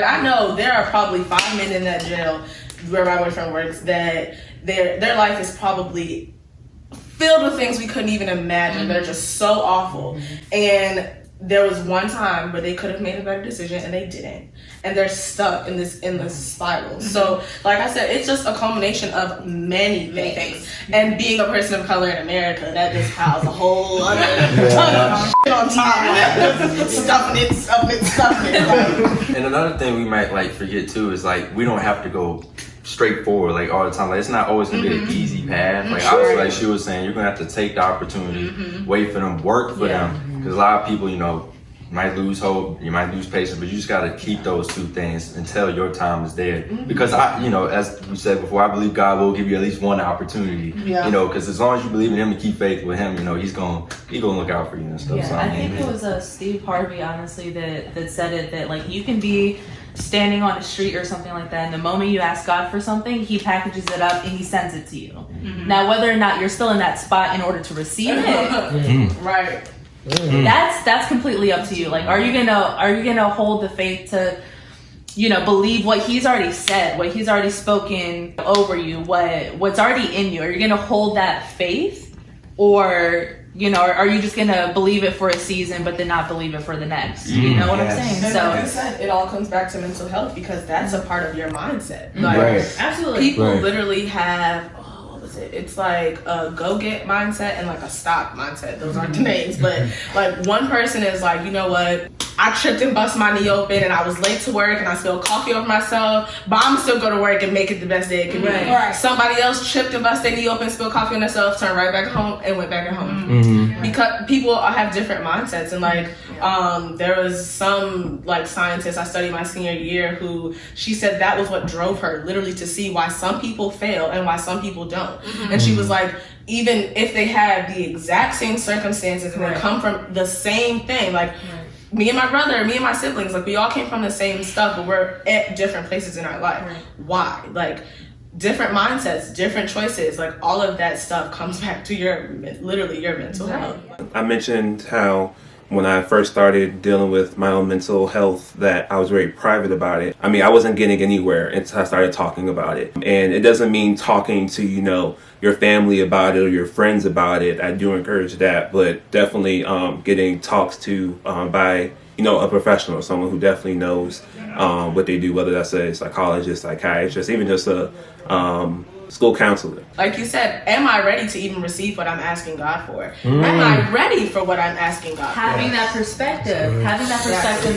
Like, I know there are probably 5 men in that jail where my boyfriend works that their life is probably filled with things we couldn't even imagine. They're just so awful. And there was one time where they could have made a better decision and they didn't. And they're stuck in this endless spiral. So, like I said, it's just a culmination of many things. And being a person of color in America, that just piles a whole other ton of shit on top. Stuffing it. And another thing we might like forget too is like we don't have to go straightforward like all the time. Like it's not always gonna be an easy path. Like obviously, like she was saying, you're gonna have to take the opportunity, wait for them, work for them. Because a lot of people, you know, might lose hope, you might lose patience, but you just gotta keep those two things until your time is there. Because you know, as you said before, I believe God will give you at least one opportunity. You know, because as long as you believe in Him and keep faith with Him, you know, He's gonna look out for you and stuff. Yeah, so, I think it was Steve Harvey, honestly, that said it, that like you can be standing on a street or something like that, and the moment you ask God for something, He packages it up and He sends it to you. Now, whether or not you're still in that spot in order to receive it, right? That's completely up to you. Like, are you gonna hold the faith to, you know, believe what He's already said, what He's already spoken over you, what's already in you? Are you gonna hold that faith, or you know, are you just gonna believe it for a season but then not believe it for the next? You know what I'm saying? And So like I said, it all comes back to mental health because that's a part of your mindset. Like, absolutely, people literally have. It's like a go-get mindset and like a stop mindset. Those aren't the names, but like one person is like, you know what? I tripped and bust my knee open and I was late to work and I spilled coffee over myself, but I'm still go to work and make it the best day it can be. Somebody else tripped and bust their knee open, spilled coffee on themselves, turned right back home and went back at home. Because people have different mindsets, and like there was some like scientist I studied my senior year who she said that was what drove her literally to see why some people fail and why some people don't. And she was like, even if they have the exact same circumstances and they come from the same thing, like me and my brother, me and my siblings, like we all came from the same stuff, but we're at different places in our life. Why? Like different mindsets, different choices, like all of that stuff comes back to your mental health. I mentioned how when I first started dealing with my own mental health that I was very private about it. I mean, I wasn't getting anywhere until I started talking about it. And it doesn't mean talking to, you know, your family about it or your friends about it. I do encourage that, but definitely getting talked to by, you know, a professional, someone who definitely knows what they do, whether that's a psychologist, psychiatrist, even just a school counselor. Like you said, am I ready to even receive what I'm asking God for? Am I ready for what I'm asking God for? Having that perspective,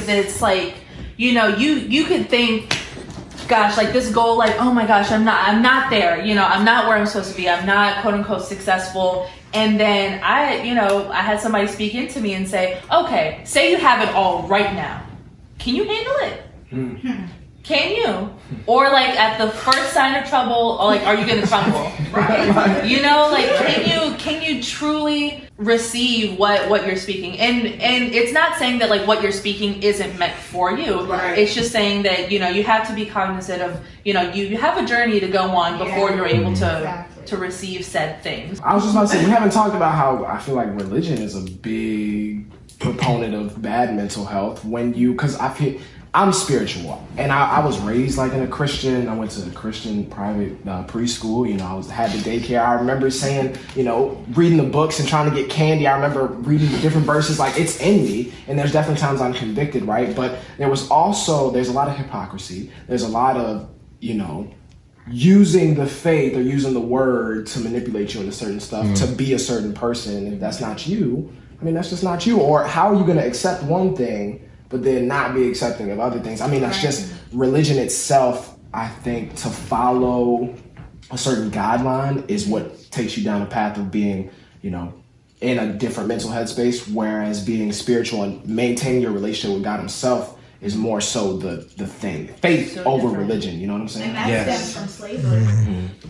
that's like, you know, you could think, gosh, like this goal, like, oh my gosh, I'm not there, you know, I'm not where I'm supposed to be, I'm not quote unquote successful. And then I had somebody speak into me and say, okay, say you have it all right now. Can you handle it? Can you? Or like at the first sign of trouble, or like, are you gonna crumble? You know, like can you truly receive what you're speaking? And it's not saying that like what you're speaking isn't meant for you. It's just saying that, you know, you have to be cognizant of, you know, you have a journey to go on before you're able to receive said things. I was just about to say, we haven't talked about how I feel like religion is a big proponent of bad mental health because I'm spiritual, and I was raised like in a Christian. I went to a Christian private preschool. You know, had the daycare. I remember saying, you know, reading the books and trying to get candy. I remember reading the different verses. Like, it's in me, and there's definitely times I'm convicted, right? But there's a lot of hypocrisy. There's a lot of, you know, using the faith or using the word to manipulate you into certain stuff, to be a certain person. If that's not you, I mean, that's just not you. Or how are you going to accept one thing but then not be accepting of other things? I mean, that's just religion itself. I think to follow a certain guideline is what takes you down a path of being, you know, in a different mental headspace, whereas being spiritual and maintaining your relationship with God Himself is more so the thing. Faith so over religion, you know what I'm saying? And that stems from slavery,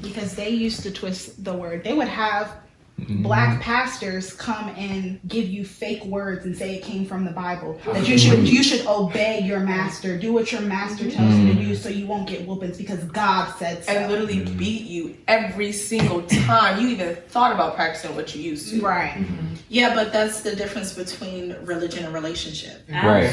because they used to twist the word. They would have Black pastors come and give you fake words and say it came from the Bible. That you should obey your master, do what your master tells you to do, so you won't get whoopings because God said so. And literally beat you every single time you even thought about practicing what you used to. Right. Yeah, but that's the difference between religion and relationship. Right.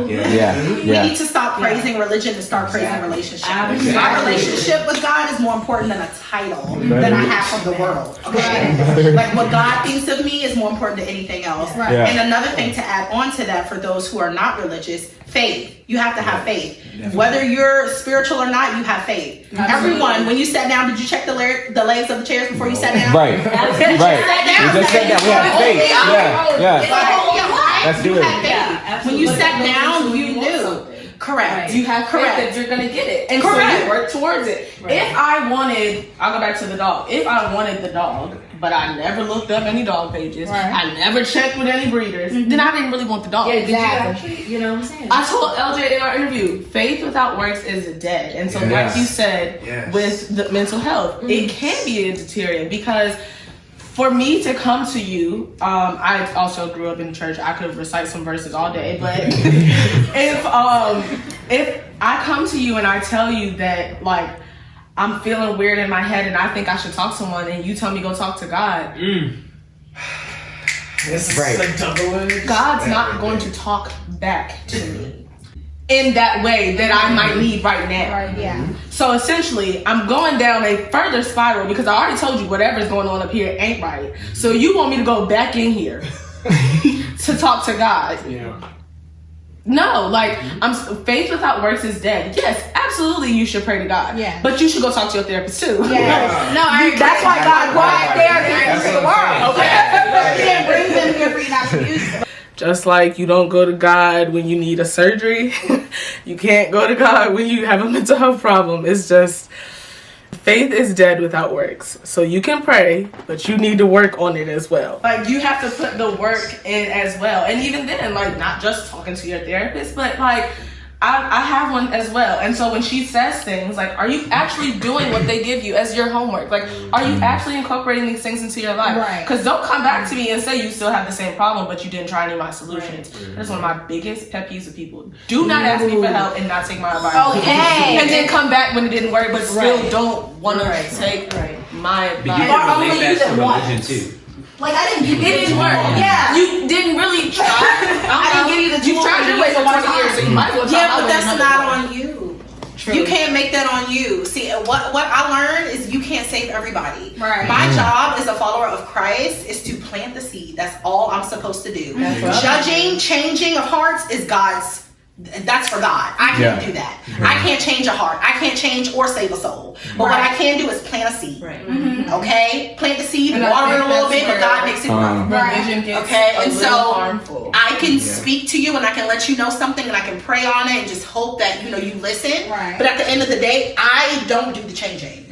We need to stop praising religion and start praising relationship. My relationship with God is more important than a title that I have from the world. Okay? Like what God thinks of me is more important than anything else. Right. Yeah. And another thing to add on to that for those who are not religious, faith. You have to have faith. Whether you're spiritual or not, you have faith. Everyone, when you sat down, did you check the legs of the chairs before you sat down? Right. Right. We just said that we had faith. Yeah. Let's do it. Yeah, When you sat down, you knew. Correct. You have faith that you're gonna get it, and so you work towards it. Right. If I wanted, I'll go back to the dog. If I wanted the dog, but I never looked up any dog pages, I never checked with any breeders, then I didn't really want the dog. Yeah, exactly. You know what I'm saying? I told LJ in our interview, faith without works is dead. And so like you said, with the mental health, it can be a deterrent because for me to come to you, I also grew up in church. I could recite some verses all day, but if I come to you and I tell you that like I'm feeling weird in my head and I think I should talk to someone, and you tell me go talk to God, God's not going to talk back to me in that way that I might need right now. Right, yeah. So essentially, I'm going down a further spiral because I already told you whatever's going on up here ain't right. So you want me to go back in here to talk to God. Yeah. No, like faith without works is dead. Yes, absolutely, you should pray to God. Yeah. But you should go talk to your therapist too. Yeah. No, That's why God brought therapists into the world. You didn't bring them here for you not to use them. Just like you don't go to God when you need a surgery, you can't go to God when you have a mental health problem. It's just faith is dead without works. So you can pray, but you need to work on it as well. Like you have to put the work in as well. And even then, like not just talking to your therapist, but like I have one as well. And so when she says things like, are you actually doing what they give you as your homework? Like, are you actually incorporating these things into your life? Right. Because don't come back to me and say you still have the same problem, but you didn't try any of my solutions. That's one of my biggest pet peeves of people. Do not ask me for help and not take my advice. Okay. And then come back when it didn't work, but still don't want to take my advice. You can relate that to religion too. Like I didn't give you It didn't work. Yeah. You didn't really try. I didn't give you the You tried your way for 20 years, so you might as well try. Yeah, but that's not on you. You can't make that on you. See, what I learned is you can't save everybody. Right. My job as a follower of Christ is to plant the seed. That's all I'm supposed to do. Judging, changing of hearts is God's. That's for God. I can't do that. I can't change a heart. I can't change or save a soul. But what I can do is plant a seed. Right. Okay? Plant the seed, water it a little bit, but God makes it grow. Religion gets Okay, a and little so harmful. I can speak to you and I can let you know something and I can pray on it and just hope that you listen. Right. But at the end of the day, I don't do the changing.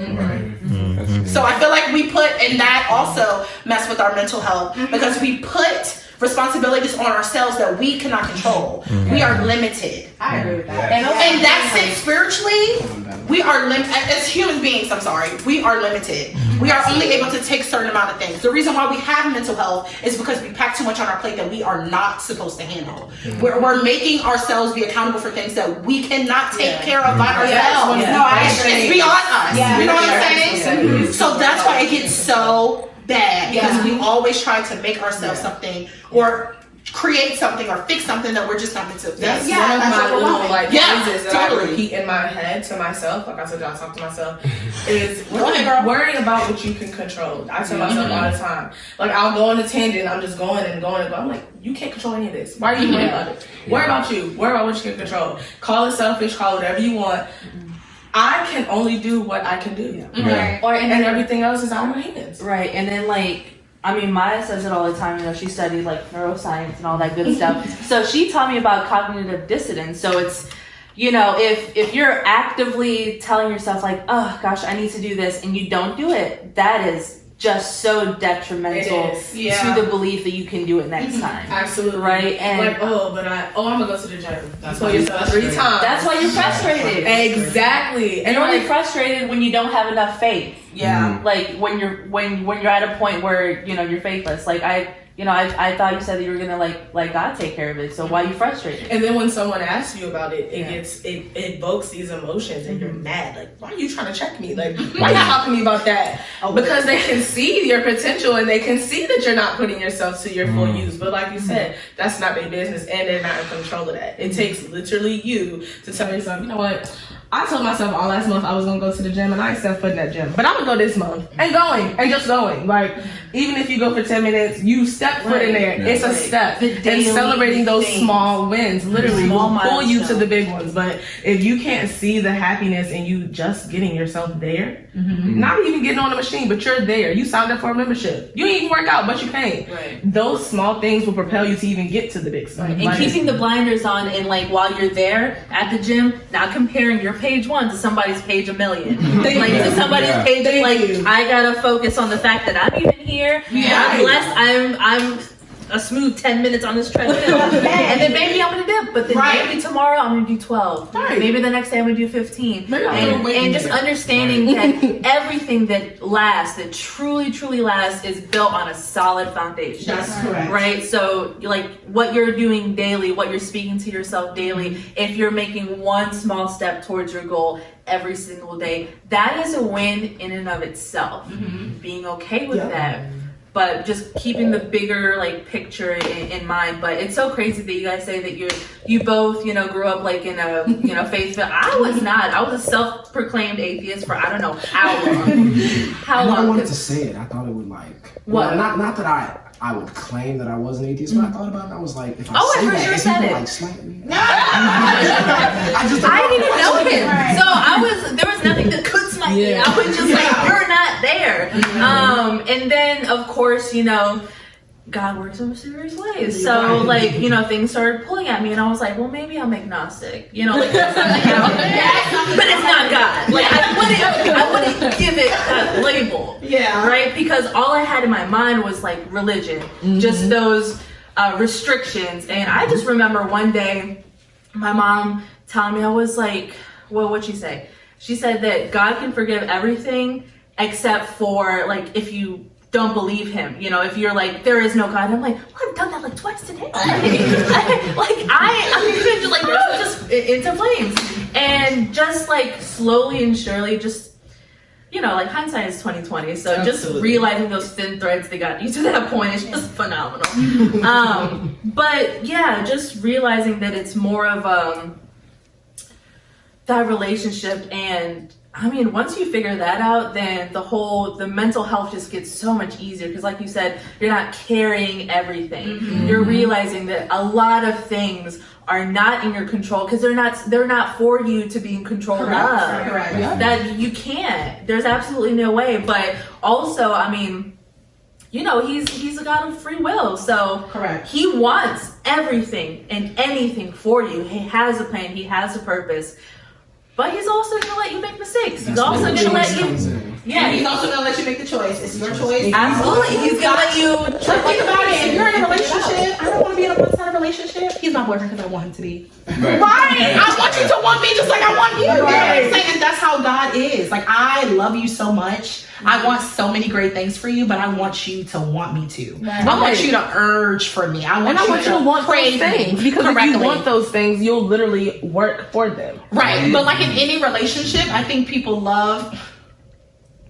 So I feel like we put, and that also mess with our mental health because we put responsibilities on ourselves that we cannot control. We are limited. I agree with that. And that's it. Spiritually, we are limited. As human beings, I'm sorry, we are limited. We are only able to take a certain amount of things. The reason why we have mental health is because we pack too much on our plate that we are not supposed to handle. We're making ourselves be accountable for things that we cannot take care of by ourselves. Yeah. No, it's beyond us. Yeah. You know what I'm saying? So that's why it gets so bad because we always try to make ourselves something or create something or fix something that we're just not meant to fix. That's one of my little like phrases that I totally. repeat in my head to myself. Like I told y'all, I talk to myself. Is Go ahead, girl. worry about what you can control. I tell myself all the time. Like I'll go on a tangent. I'm just going and going and going. I'm like, you can't control any of this. Why are you worried about it? Worry about you. Worry about what you can control. Call it selfish. Call it whatever you want. I can only do what I can do. Right. And everything else is out of my hands. Right, and then like, I mean, Maya says it all the time. You know, she studied like neuroscience and all that good stuff. So she taught me about cognitive dissonance. So it's, you know, if you're actively telling yourself like, oh gosh, I need to do this, and you don't do it, that is just so detrimental It is, yeah. to the belief that you can do it next time. Absolutely. Right? And like, I'm gonna go to the gym. That's why you're 3 times. that's why you're frustrated. Exactly. And you're only frustrated when you don't have enough faith. Yeah. Like when you're at a point where, you're faithless. Like I thought you said that you were gonna let God take care of it. So why are you frustrated? And then when someone asks you about it, it evokes these emotions, and you're mad. Like, why are you trying to check me? Like, why are you talking to me about that? Because they can see your potential, and they can see that you're not putting yourself to your full use. But like you said, that's not their business, and they're not in control of that. It takes literally you to tell yourself, you know what? I told myself all last month I was gonna go to the gym, and I ain't set foot in that gym. But I'm gonna go this month and just going. Like, even if you go for 10 minutes, you step foot in there. Yeah. It's a step. And celebrating those small wins literally will pull you to the big ones. But if you can't see the happiness in you just getting yourself there, not even getting on the machine, but you're there. You signed up for a membership. You didn't even work out, but you came. Right. Those small things will propel you to even get to the big stuff. And keeping the blinders on, and like while you're there at the gym, not comparing your page 1 to somebody's page 1,000,000. To somebody's page, I gotta focus on the fact that I'm even here. Yeah. Unless I'm a smooth 10 minutes on this treadmill, and then maybe I'm gonna dip. But then maybe tomorrow I'm gonna do 12. Right. Maybe the next day I'm gonna do 15. And just understanding that everything that lasts, that truly lasts, is built on a solid foundation. That's correct. Right. So like what you're doing daily, what you're speaking to yourself daily, if you're making one small step towards your goal every single day, that is a win in and of itself. Being okay with that. But just keeping the bigger picture in mind. But it's so crazy that you guys say that you both grew up in a faith. I was not. I was a self-proclaimed atheist for I don't know how long. How long? I wanted to say it. I thought it would not that I would claim that I was an atheist, but I thought about it. I was like, if I say that, if people slight me. I didn't know him, so there was nothing that could smite me. I was just you're not there. And then of course God works in mysterious ways. So things started pulling at me, and I was like, well, maybe I'm agnostic. But it's not God. I wouldn't give it that label. Yeah. Right? Because all I had in my mind was religion, just those restrictions. And I just remember one day my mom telling me, I was like, well, what'd she say? She said that God can forgive everything except for if you don't believe him, if you're there is no God. I'm like, well, I've done that twice today. I'm just into flames. And just slowly and surely, just hindsight is 20/20. So just realizing those thin threads that got you to that point is just phenomenal. But yeah, just realizing that it's more of that relationship. And I mean, once you figure that out, then the mental health just gets so much easier. Because like you said, you're not carrying everything. You're realizing that a lot of things are not in your control because they're not for you to be in control of. Correct. That you can't. There's absolutely no way. But also, I mean, he's a God of free will. So he wants everything and anything for you. He has a plan. He has a purpose. But he's also going to let you make mistakes. He's also going to let you... Yeah, he's also going to let you make the choice. It's your choice. Absolutely. He's going to let you... Think about it. If you're in a relationship, I don't want to be in a one-sided relationship. He's my boyfriend because I want him to be. Right. I want you to want me just like I want you. Right. And that's how God is. I love you so much. I want so many great things for you, but I want you to want me to. Right. I want you to urge for me. I want you to want those things. Because if you want those things, you'll literally work for them. Right. But in any relationship, I think people love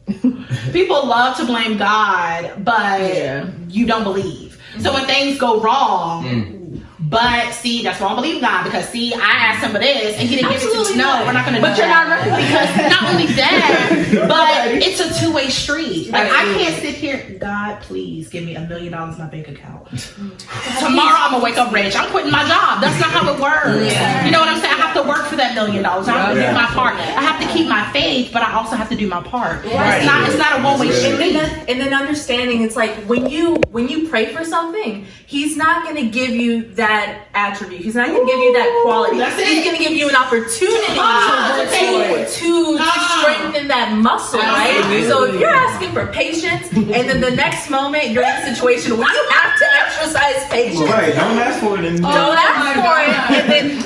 to blame God, but you don't believe. So when things go wrong, but see, that's why I believe God, because see, I asked him for this and he didn't give it to me. No, we're not going to do that. But you're not ready. Because not only that, but it's a two-way street. I can't sit here, God, please give me $1 million in my bank account. Tomorrow I'm going to wake up rich. I'm quitting my job. That's not how it works. Yeah. You know what I'm saying? I have to work for that $1 million. I have to do my part. I have to keep my faith, but I also have to do my part. Right. It's not a one-way street. And then understanding, it's when you pray for something, he's not going to give you that attribute. He's not going to give you that quality. He's going to give you an opportunity to strengthen that muscle, right? So if you're asking for patience, and then the next moment you're in a situation where you have to exercise patience, Right, don't ask for it. And don't ask for it, and then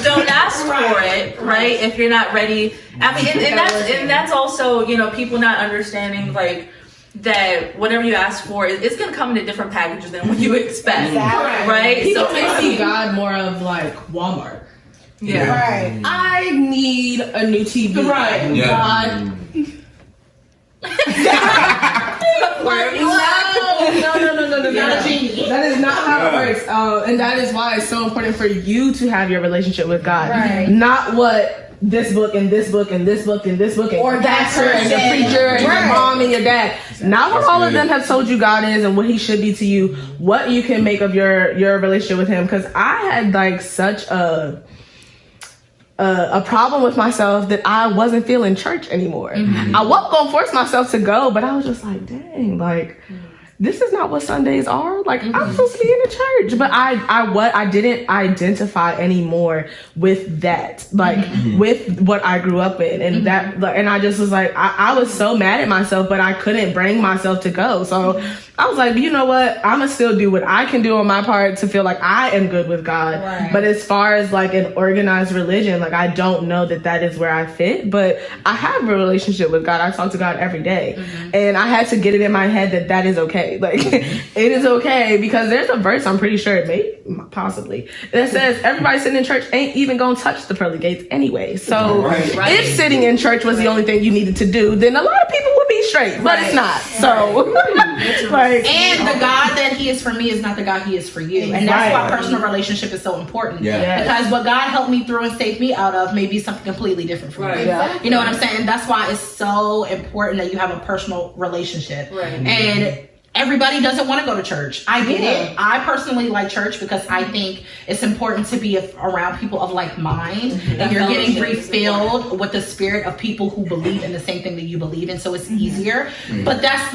don't ask for it, right? If you're not ready. I mean, and that's also, you know, people not understanding like that whatever you ask for, it's gonna come in a different packages than what you expect, right? People So may see God more of like Walmart. yeah. Right. I need a new TV. Right. Yeah. God. No. That is not how it works. And that is why it's so important for you to have your relationship with God. Right. Not what this book and this book and this book and this book and Or that pastor and your person. preacher and your Right. mom and your dad. Not what all of them have told you God is and what he should be to you. What you can make of your relationship with him. Because I had like such a problem with myself that I wasn't feeling church anymore. I wasn't gonna force myself to go, but I was just like, dang, like this is not what Sundays are. Like I'm supposed to be in the church, but I didn't identify anymore with that, like with what I grew up in, and that, and I just was like, I was so mad at myself, but I couldn't bring myself to go. So I was like, you know what? I'm gonna still do what I can do on my part to feel like I am good with God. Right. But as far as like an organized religion, like I don't know that is where I fit. But I have a relationship with God. I talk to God every day, and I had to get it in my head that is okay. Like it is okay, because there's a verse, I'm pretty sure, maybe possibly, that says everybody sitting in church ain't even gonna touch the pearly gates anyway. So if sitting in church was the only thing you needed to do, then a lot of people would be straight, but it's not. So like, And the God that he is for me is not the God he is for you. And that's why personal relationship is so important. Yeah. Because what God helped me through and saved me out of may be something completely different from you. Yeah. You know what I'm saying? That's why it's so important that you have a personal relationship. Right. And everybody doesn't want to go to church. I get it. I personally like church because I think it's important to be around people of like mind. And you're getting refilled with the spirit of people who believe in the same thing that you believe in. So it's easier. But that's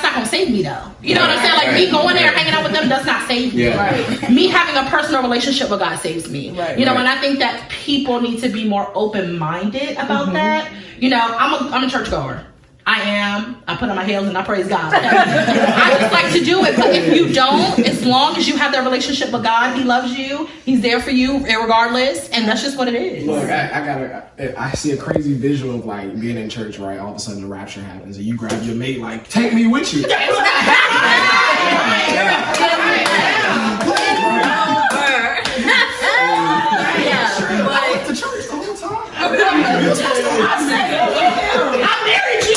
not gonna save me though. You know what I'm saying? Like me going there, hanging out with them does not save me. Me having a personal relationship with God saves me. You know, and I think that people need to be more open-minded about that. You know, I'm a churchgoer. I put on my heels and I praise God. I just like to do it. But if you don't, as long as you have that relationship with God, he loves you. He's there for you regardless. And that's just what it is. Look, I see a crazy visual of like being in church, right? All of a sudden the rapture happens and you grab your mate, like, take me with you. I went to church the whole time. I married you.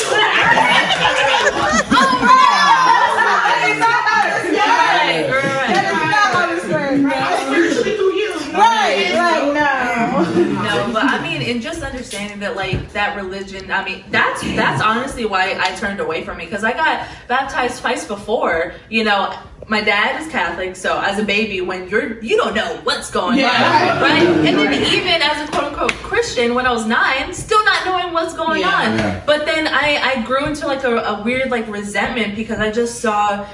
No, but I mean, and just understanding that, like, that religion, I mean, that's honestly why I turned away from it, because I got baptized twice before. You know, my dad is Catholic, so as a baby, when you don't know what's going on, right? And then even as a quote-unquote Christian, when I was 9, still not knowing what's going on. Yeah. But then I grew into, like, a weird, like, resentment, because I just saw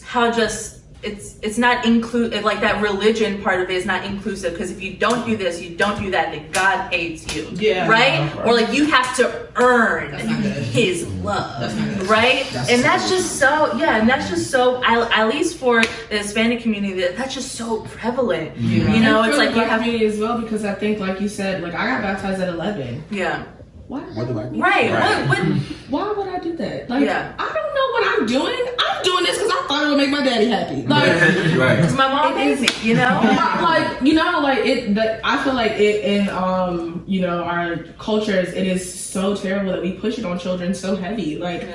how just it's not inclusive, like that religion part of it is not inclusive, because if you don't do this, you don't do that, then God hates you, right? Or like you have to earn his love, right? That's just so, and that's just so, at least for the Hispanic community, that's just so prevalent. You know, it's like you have community as well, because I think, like you said, like I got baptized at 11. Why? What do I do? Right. Why would I do that? Like, I don't know what I'm doing. I'm doing this because I thought it would make my daddy happy. Like, because my mom hates me, you know? I feel like it in, you know, our cultures, it is so terrible that we push it on children so heavy. Like,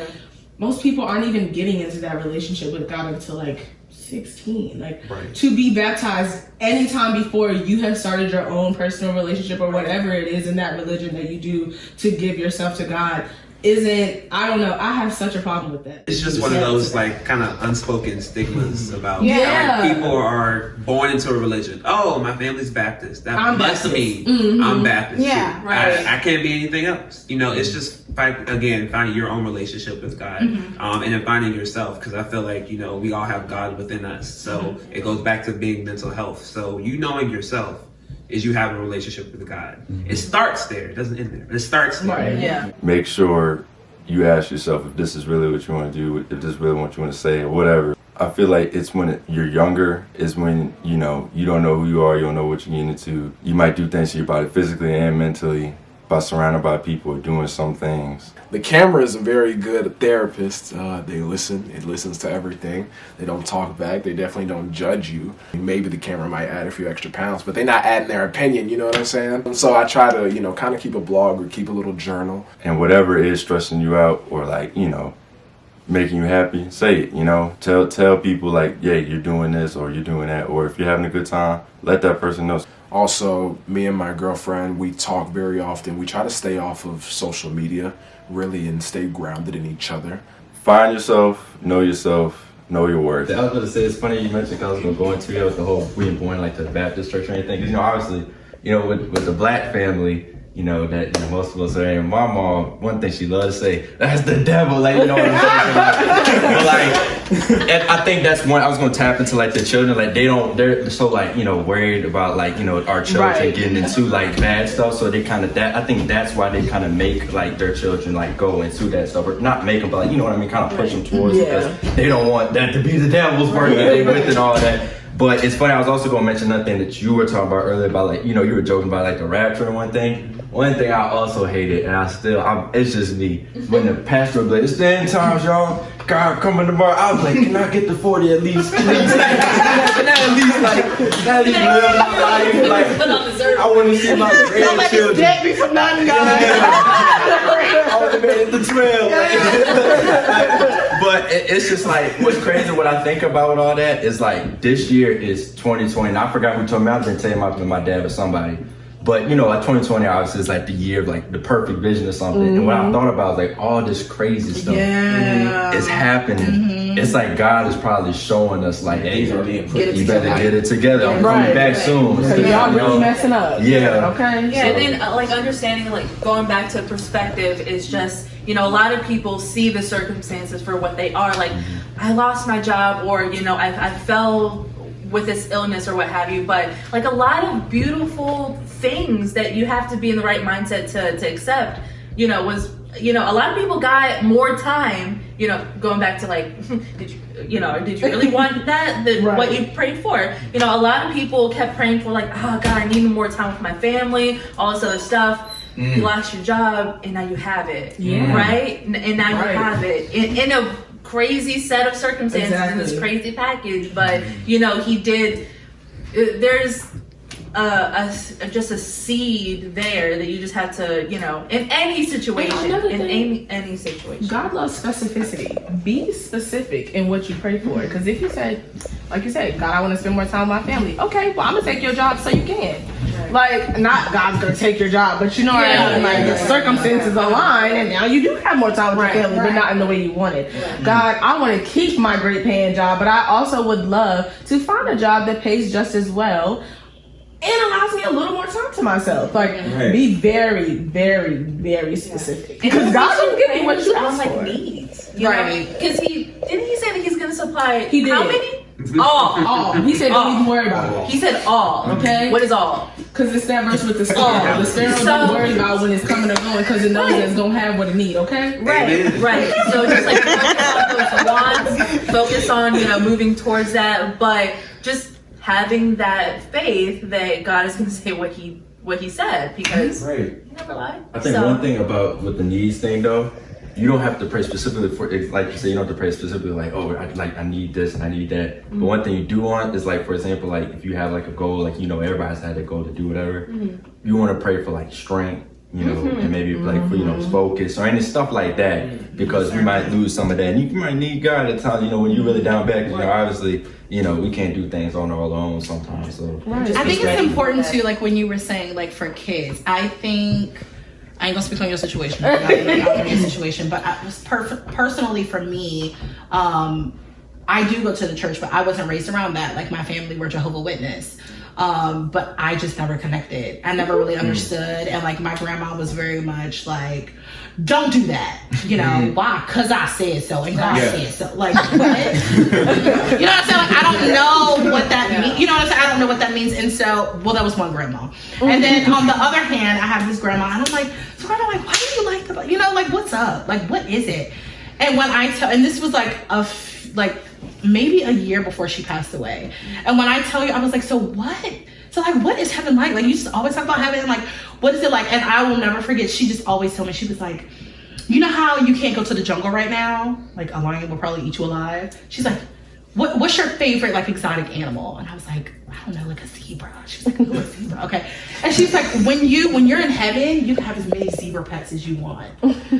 most people aren't even getting into that relationship with God until, like, 16. Like, to be baptized anytime before you have started your own personal relationship or whatever it is in that religion that you do to give yourself to God isn't, I don't know, I have such a problem with that. It's just one of those like kind of unspoken stigmas about like, people are born into a religion. Oh, my family's Baptist. That must mean I'm Baptist. Yeah, I can't be anything else. You know, it's just finding your own relationship with God, and then finding yourself, because I feel like, you know, we all have God within us. So it goes back to being mental health. So you knowing yourself is you have a relationship with God. It starts there. It doesn't end there. But it starts there. Right. Yeah. Make sure you ask yourself if this is really what you want to do, if this is really what you want to say, or whatever. I feel like it's when you're younger is when, you know, you don't know who you are, you don't know what you're getting into. You might do things to your body physically and mentally by surrounded by people or doing some things. The camera is a very good therapist. They listen. It listens to everything. They don't talk back. They definitely don't judge you. Maybe the camera might add a few extra pounds, but they're not adding their opinion, you know what I'm saying? And so I try to, you know, kind of keep a blog or keep a little journal. And whatever is stressing you out or like, you know, making you happy, say it, you know. Tell people like, yeah, you're doing this or you're doing that. Or if you're having a good time, let that person know. Also, me and my girlfriend, we talk very often. We try to stay off of social media, really, and stay grounded in each other. Find yourself, know your worth. I was going to say, it's funny you mentioned, because I was going to go into with the whole being born like to the Baptist church or anything. Because, you know, obviously, you know, with the black family, you know, that, you know, most of us are in. My mom, one thing she loves to say, that's the devil, like, you know what I'm saying? But like, and I think that's one, I was going to tap into like the children, like they're so like, you know, worried about like, you know, our children getting into like bad stuff. So they kind of, I think that's why they kind of make like their children like go into that stuff, or not make them, but like, you know what I mean? Kind of push them towards it, because they don't want that to be the devil's work that they with and all that. But it's funny, I was also going to mention another thing that you were talking about earlier about like, you know, you were joking about like the rapture and one thing. One thing I also hated, and it's just me, when the pastor would be like, it's the end times, y'all. God coming tomorrow. I was like, can I get the 40 at least? Can I at least live my life? Like, I want to see my grandchildren. Dead me for nothing, guys. I want to be at the 12. But it's just like, what's crazy, what I think about all that is like, this year is 2020. And I forgot who told me, I've been telling my dad or somebody. But you know, like 2020 obviously is like the year of like the perfect vision or something. And what I thought about was like all this crazy stuff is happening. It's like God is probably showing us like, hey, you better get it together. I'm coming back soon. Because y'all really messing up. Yeah. Okay. Yeah, and then like understanding, like going back to perspective is just, you know, a lot of people see the circumstances for what they are. Like, I lost my job, or, you know, I fell with this illness or what have you, but like a lot of beautiful things that you have to be in the right mindset to accept, you know, was, you know, a lot of people got more time, you know, going back to like, did you really want that, what you prayed for? You know, a lot of people kept praying for like, oh God, I need more time with my family, all this other stuff. You lost your job and now you have it, right? And now you have it in a crazy set of circumstances, in this crazy package. But you know, he did, there's just a seed there that you just have to, you know, in any situation, any situation. God loves specificity. Be specific in what you pray for. Because if you said, like you said, God, I want to spend more time with my family. Okay, well, I'm gonna take your job so you can. Like, not God's gonna take your job, but you know what I mean? Like, the circumstances align, and now you do have more time with your family, but not in the way you wanted. God, I want to keep my great paying job, but I also would love to find a job that pays just as well and allows me a little more time to myself. Like, be very, very, very specific. Because God will give you what you ask for. Needs, because didn't he say that he's gonna supply? He did. How many? All. He said don't even worry about it. He said all. Okay. What is all? Because it's that verse with the sparrow. The sparrow don't worry about when it's coming or going, because it knows that it's gonna have what it need. Okay. Right. So just like focus on those wants, focus on, you know, moving towards that, but just having that faith that God is gonna say what he said, because he never lied. I think one thing about with the needs thing though, you don't have to pray specifically for, like you say, you don't have to pray specifically like, oh, I need this and I need that. But one thing you do want is like, for example, like if you have like a goal, like, you know, everybody's had a goal to do whatever. You want to pray for like strength, you know, and maybe like for, you know, focus or any stuff like that, because you might lose some of that. And you might need God at times, you know, when you're really down bad, because, you know, obviously, you know, we can't do things on our own sometimes. So I think it's important too, like when you were saying, like for kids, I think, I ain't gonna speak on your situation, but personally for me, I do go to the church, but I wasn't raised around that. Like my family were Jehovah's Witness. But I just never connected. I never really understood. And like my grandma was very much like, don't do that. You know, why? Because I said so and God said so. Like, what? You know what I'm saying? Like, I don't know what that means. You know what I'm saying? I don't know what that means. And so, well, that was one grandma. And then on the other hand, I have this grandma, and I'm like, so I'm like, why do you like that? You know, like, what's up? Like, what is it? And when I tell, and this was like maybe a year before she passed away. And when I tell you, I was like, so what? So like, what is heaven like? Like, you just always talk about heaven, and like, what is it like? And I will never forget, she just always told me, she was like, you know how you can't go to the jungle right now? Like, a lion will probably eat you alive. She's like, what's your favorite like exotic animal? And I was like, I don't know, like a zebra. She was like, a zebra, okay. And she's like, when you're in heaven, you can have as many zebra pets as you want.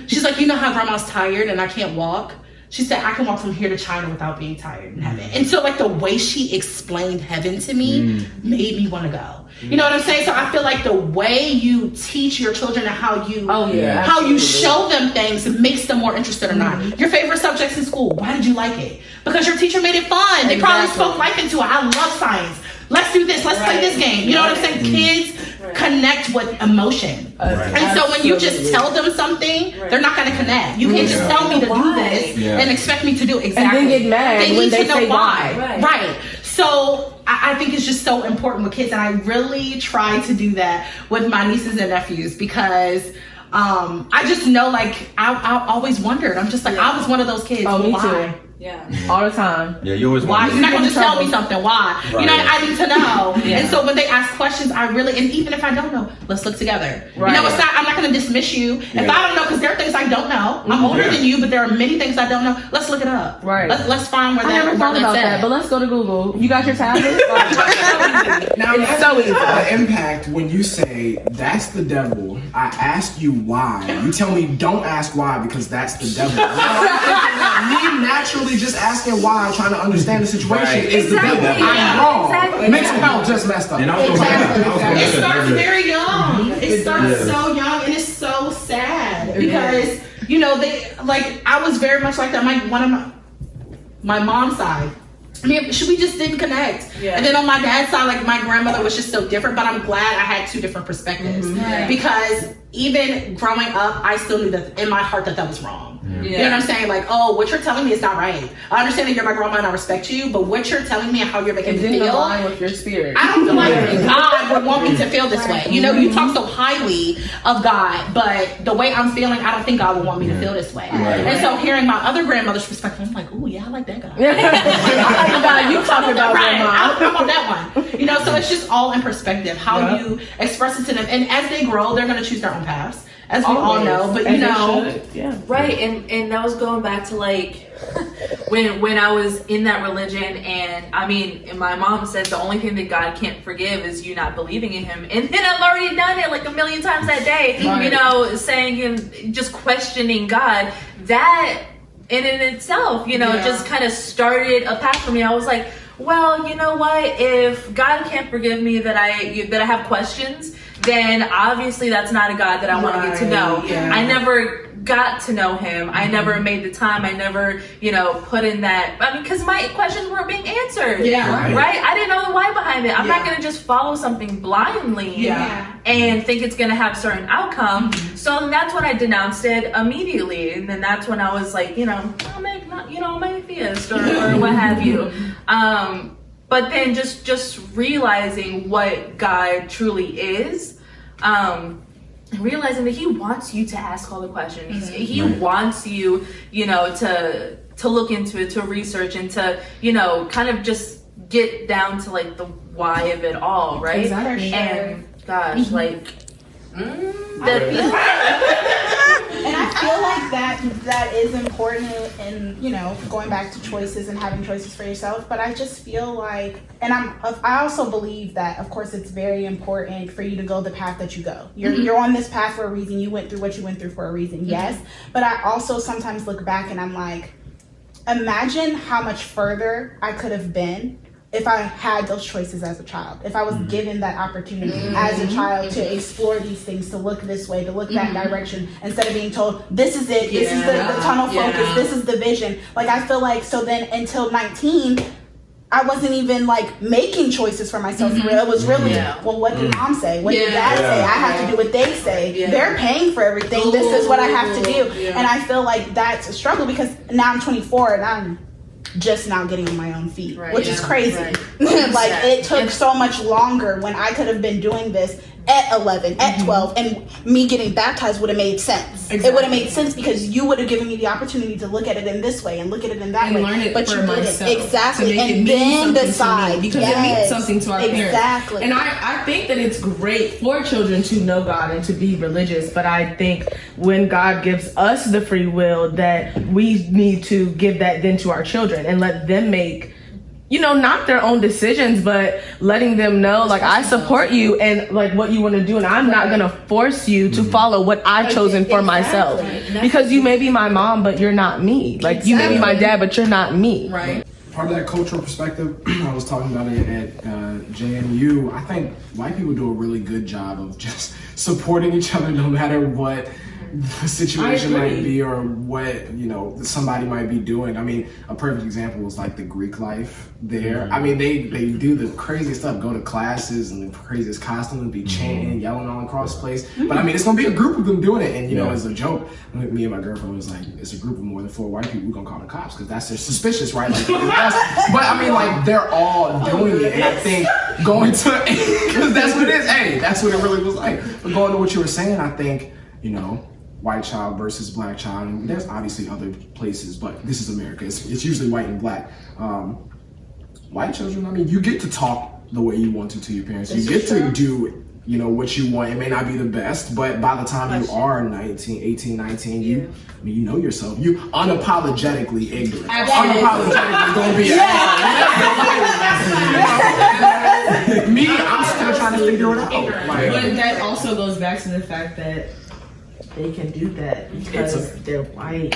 She's like, you know how grandma's tired and I can't walk? She said, I can walk from here to China without being tired in heaven. And so like the way she explained heaven to me made me want to go. You know what I'm saying? So I feel like the way you teach your children and how you show them things makes them more interested or not. Your favorite subjects in school, why did you like it? Because your teacher made it fun. They probably spoke life into it. I love science. Let's do this. Let's play this game. You know what I'm saying? Kids connect with emotion. And so when you just tell them something, they're not going to connect. You can't just tell me to do this and expect me to do exactly. And then get mad they when need they to know say why. Right. So I think it's just so important with kids. And I really try to do that with my nieces and nephews because I just know, like, I always wondered. I'm just like, I was one of those kids. Oh, me why? too. Yeah, all the time. Yeah, you always why? You're not gonna just tell me something. Why? Right. You know, I need to know. And so when they ask questions, I really, and even if I don't know, let's look together. Right. You know, I'm not gonna dismiss you if I don't know, because there are things I don't know. I'm older than you, but there are many things I don't know. Let's look it up. Right. Let's find where I never thought about that, but let's go to Google. You got your tablet? Now, it's so easy. The impact when you say that's the devil. I ask you why. You tell me don't ask why because that's the devil. Me naturally just asking why, trying to understand the situation is the devil. I'm wrong. Mental health just messed up. It starts very young. It starts so young, and it's so sad because you know they like. I was very much like that. My mom's side. I mean, we just didn't connect. Yeah. And then on my dad's side, like my grandmother was just so different, but I'm glad I had two different perspectives because even growing up, I still knew that in my heart that was wrong. You know what I'm saying? Like, oh, what you're telling me is not right. I understand that you're my grandma and I respect you, but what you're telling me and how you're making me feel, align with your spirit. I don't feel like God would want me to feel this way. You know, you talk so highly of God, but the way I'm feeling, I don't think God would want me to feel this way. And so hearing my other grandmother's perspective, I'm like, oh yeah, I like that guy. I like the guy you talking about, I'm on that one. You know, so it's just all in perspective, how you express it to them. And as they grow, they're going to choose their own paths. As we all know, but you know, right, and that was going back to like when I was in that religion, and I mean, and my mom said the only thing that God can't forgive is you not believing in Him, and then I've already done it like a million times that day, you know, saying and just questioning God. That in itself, you know, just kind of started a path for me. I was like, well, you know what? If God can't forgive me that I have questions, then obviously that's not a God that I want to get to know. I never got to know Him. I never made the time. I never, you know, put in that. I mean, because my questions weren't being answered. Right? I didn't know the why behind it. I'm not going to just follow something blindly and think it's going to have a certain outcome. So that's when I denounced it immediately. And then that's when I was like, you know, I'm an atheist or what have you. But then just realizing what God truly is, and realizing that He wants you to ask all the questions. He wants you, you know, to look into it, to research, and to, you know, kind of just get down to like the why of it all, right? Exactly. And gosh, like. And I feel like that is important in, you know, going back to choices and having choices for yourself. But I just feel like, and I also believe that, of course, it's very important for you to go the path that you go. You're on this path for a reason. You went through what you went through for a reason. Yes. But I also sometimes look back and I'm like, imagine how much further I could have been if I had those choices as a child, if I was given that opportunity as a child to explore these things, to look this way, to look that direction, instead of being told, this is it, this is the tunnel focus, this is the vision. Like, I feel like, so then until 19, I wasn't even like making choices for myself for real. It was really, well, what did mom say? What did dad say? I have to do what they say. They're paying for everything. This is what I have to do. And I feel like that's a struggle because now I'm 24 and I'm just now getting on my own feet, which is crazy. Like it took so much longer when I could have been doing this at 11, at 12, and me getting baptized would have made sense. It would have made sense because you would have given me the opportunity to look at it in this way and look at it in that way. Learn it but for you myself, didn't. Exactly. And then decide. Because it means something to our parents. Exactly. And I think that it's great for children to know God and to be religious, but I think when God gives us the free will that we need to give that then to our children and let them make, you know, not their own decisions, but letting them know, like, I support you and like what you want to do, and I'm not gonna force you to follow what I've chosen for myself. Because you may be my mom, but you're not me. Like, you may be my dad, but you're not me. Right. Part of that cultural perspective, I was talking about it at JMU. I think white people do a really good job of just supporting each other no matter what the situation might be or what, you know, somebody might be doing. I mean, a perfect example was like the Greek life there. I mean, they do the craziest stuff, go to classes and the craziest costumes, be chanting, yelling all across the place. But I mean, it's gonna be a group of them doing it. And you know, as a joke, me and my girlfriend was like, it's a group of more than 4 white people, we're gonna call the cops because that's suspicious, right? Like, but I mean, like, they're all doing it. And I think going to, because that's what it is. Hey, that's what it really was like. But going to what you were saying, I think, you know, white child versus black child, and there's obviously other places, but this is America. It's usually white and black. White children, I mean, you get to talk the way you want to your parents. You get to do, you know, what you want. It may not be the best, but by the time you are 18, 19, you know yourself. You unapologetically ignorant. Unapologetically gonna be me, I'm still trying to figure it out. But that also goes back to the fact that they can do that because they're white.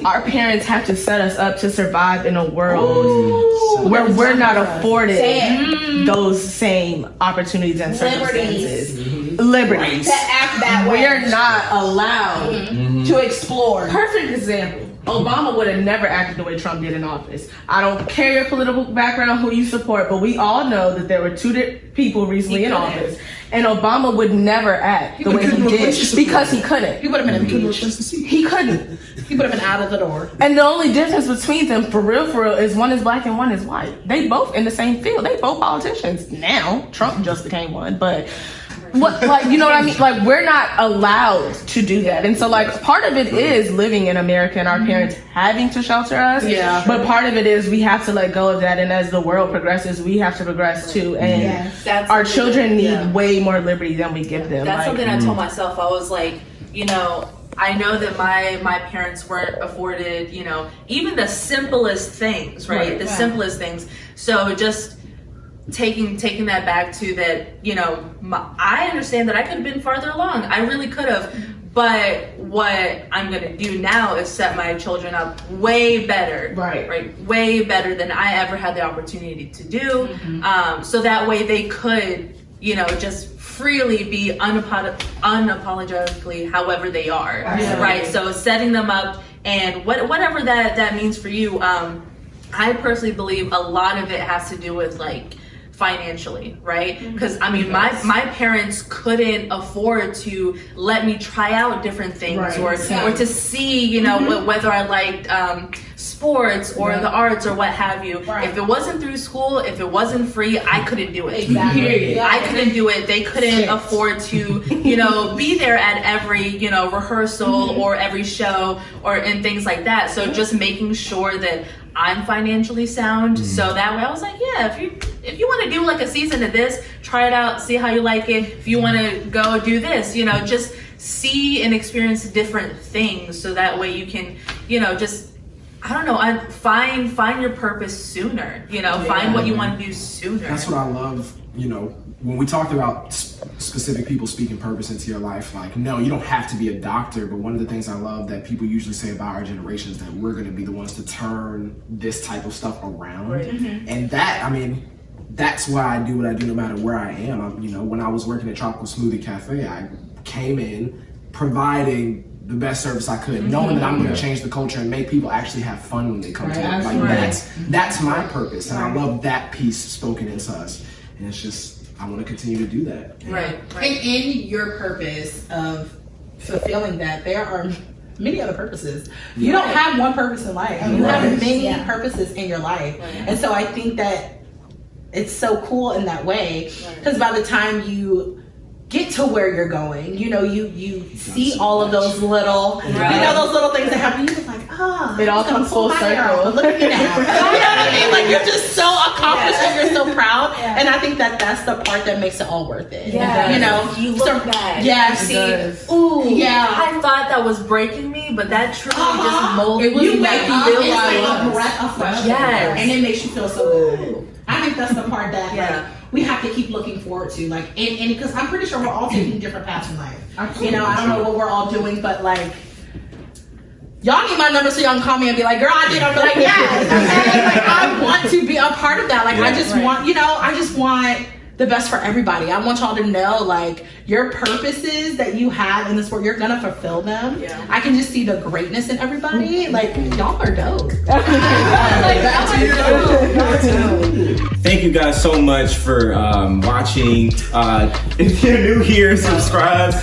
Our parents have to set us up to survive in a world where we're not afforded those same opportunities and circumstances. Liberties. To act that way. We're not allowed to explore. Perfect example. Obama would have never acted the way Trump did in office. I don't care your political background, who you support, but we all know that there were 2 people recently in office. And Obama would never act the way he did because he couldn't. He would have been impeached. He couldn't. He would have been out of the door. And the only difference between them, for real, is one is black and one is white. They both in the same field. They both politicians. Now, Trump just became one, but what, like, you know what I mean? Like, we're not allowed to do that. And so, like, part of it is living in America and our parents having to shelter us. Yeah. But part of it is we have to let go of that. And as the world progresses, we have to progress too. And our children need way more liberty than we give them. That's something I told myself. I was like, you know, I know that my parents weren't afforded, you know, even the simplest things, right? The simplest things. So just taking that back to that, you know, I understand that I could have been farther along. I really could have. But what I'm going to do now is set my children up way better, right? Way better than I ever had the opportunity to do. So that way they could, you know, just freely be unapologetically however they are, right? So setting them up and whatever that means for you. I personally believe a lot of it has to do with like financially, right? Because I mean, my parents couldn't afford to let me try out different things or to see, you know, whether I liked sports or the arts or what have you. If it wasn't through school, if it wasn't free, I couldn't do it. Exactly. I couldn't do it. They couldn't afford to, you know, be there at every, you know, rehearsal or every show and things like that. So just making sure that I'm financially sound. So that way I was like, yeah, if you want to do like a season of this, try it out, see how you like it. If you want to go do this, you know, just see and experience different things. So that way you can, you know, just, I don't know, find your purpose sooner, you know, find what you want to do sooner. That's what I love, you know, when we talked about specific people speaking purpose into your life, like, no, you don't have to be a doctor, but one of the things I love that people usually say about our generation is that we're going to be the ones to turn this type of stuff around. And that, I mean, that's why I do what I do no matter where I am. You know, when I was working at Tropical Smoothie Cafe, I came in providing the best service I could, knowing that I'm going to change the culture and make people actually have fun when they come to it. Like that's my purpose, and I love that piece spoken into us. And it's just I want to continue to do that. Right. And in your purpose of fulfilling that, there are many other purposes. You don't have one purpose in life. You have many purposes in your life, and so I think that it's so cool in that way because by the time you get to where you're going, you know, you see all of those little, you know, those little things that happen. You're just like, it all comes full circle. Look at me now. You know what I mean? Like you're just so accomplished and you're so proud. And I think that that's the part that makes it all worth it. You know, you look back. Yeah. Ooh. Yeah. I thought that was breaking me, but that truly just molded you me make back you up. feel like a breath of fresh air, and it makes you feel so good. I think that's the part that like we have to keep looking forward to, like, and because I'm pretty sure we're all taking different paths in life. You know, I don't know what we're all doing, but like, y'all need my number so y'all can call me and be like, girl, I did. I'll be like, yes. Like, I want to be a part of that. Like, I just want, you know, I just want the best for everybody. I want y'all to know, like, your purposes that you have in this world, you're gonna fulfill them. I can just see the greatness in everybody. Like, y'all are dope. Thank you guys so much for watching. If you're new here, subscribe.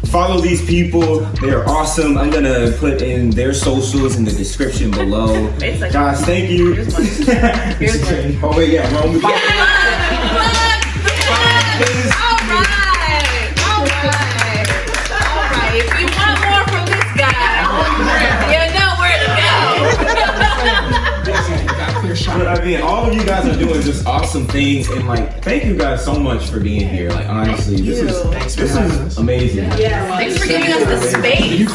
Follow these people. They're awesome. I'm gonna put in their socials in the description below. Guys, thank you. Here's one. Oh wait, yeah, wrong with Alright. If you want more from this guy, you know where to go. But I mean, all of you guys are doing just awesome things, and like, thank you guys so much for being here. Like, honestly, this is amazing. Thanks for giving us the space.